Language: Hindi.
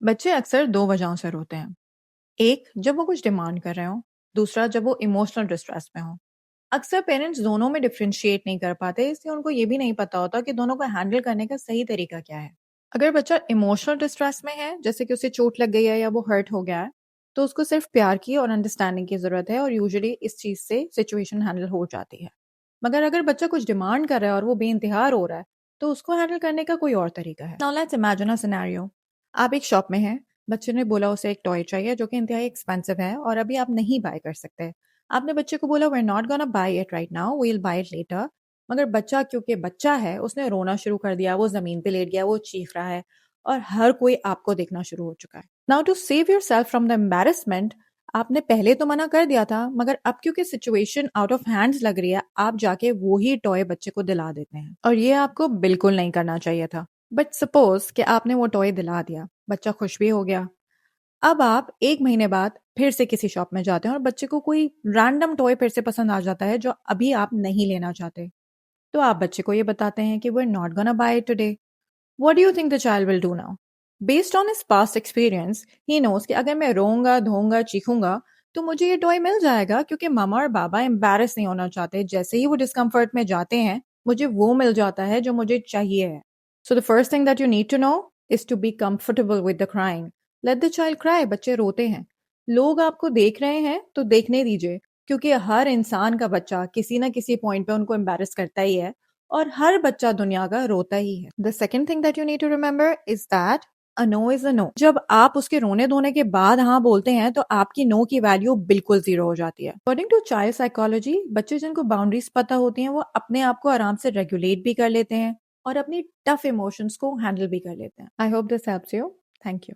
बच्चे अक्सर दो वजहों से रोते हैं। एक, जब वो कुछ डिमांड कर रहे हो। दूसरा, जब वो इमोशनल डिस्ट्रेस में हो। अक्सर पेरेंट्स दोनों में डिफरेंशिएट नहीं कर पाते, इसलिए उनको ये भी नहीं पता होता कि दोनों को हैंडल करने का सही तरीका क्या है। अगर बच्चा इमोशनल डिस्ट्रेस में है, जैसे कि उसे चोट लग गई है या वो हर्ट हो गया है, तो उसको सिर्फ प्यार की और अंडरस्टैंडिंग की जरूरत है और यूजुअली इस चीज से सिचुएशन हैंडल हो जाती है। मगर अगर बच्चा कुछ डिमांड कर रहा है और वो बेइंतहा रो रहा है, तो उसको हैंडल करने का कोई और तरीका है। Now let's imagine a scenario. आप एक शॉप में हैं। बच्चे ने बोला उसे एक टॉय चाहिए जो कि इंतहाई एक्सपेंसिव है और अभी आप नहीं बाय कर सकते। आपने बच्चे को बोला we are not gonna buy it right now, we will buy it later. मगर बच्चा क्योंकि बच्चा है, उसने रोना शुरू कर दिया, वो जमीन पे लेट गया, वो चीख रहा है और हर कोई आपको देखना शुरू हो चुका है। Now to save yourself from the embarrassment, आपने पहले तो मना कर दिया था, मगर अब क्योंकि सिचुएशन आउट ऑफ हैंड्स लग रही है, आप जाके वो ही टॉय बच्चे को दिला देते हैं और ये आपको बिल्कुल नहीं करना चाहिए था। बट सपोज कि आपने वो टॉय दिला दिया, बच्चा खुश भी हो गया। अब आप 1 महीने बाद फिर से किसी शॉप में जाते हैं और बच्चे को कोई रैंडम टॉय फिर से पसंद आ जाता है जो अभी आप नहीं लेना चाहते। तो आप बच्चे को ये बताते हैं कि we are not gonna buy it today. What do you think the child will do now? Based on his past experience, he knows कि अगर मैं रोऊंगा, धोऊंगा, चीखूंगा, तो मुझे ये टॉय मिल जाएगा क्योंकि मामा और बाबा एम्बैरस नहीं होना चाहते। जैसे ही वो डिस्कम्फर्ट में जाते हैं, मुझे वो मिल जाता है जो मुझे चाहिए है। So the first thing that you need to know is to be comfortable with the crying. Let the child cry. बच्चे रोते हैं, लोग आपको देख रहे हैं तो देखने दीजिए, क्योंकि हर इंसान का बच्चा किसी ना किसी पॉइंट पे उनको एम्बैरस करता ही है और हर बच्चा दुनिया का रोता ही है। The second thing that you need to remember is that a no is a no. जब आप उसके रोने धोने के बाद हाँ बोलते हैं, तो आपकी नो की वैल्यू बिल्कुल जीरो हो जाती है। अकॉर्डिंग टू चाइल्ड साइकोलॉजी, बच्चे जिनको बाउंड्रीज पता होती हैं, वो अपने आप को आराम से रेगुलेट भी कर लेते हैं और अपनी टफ इमोशंस को हैंडल भी कर लेते हैं। I hope this helps you. Thank you.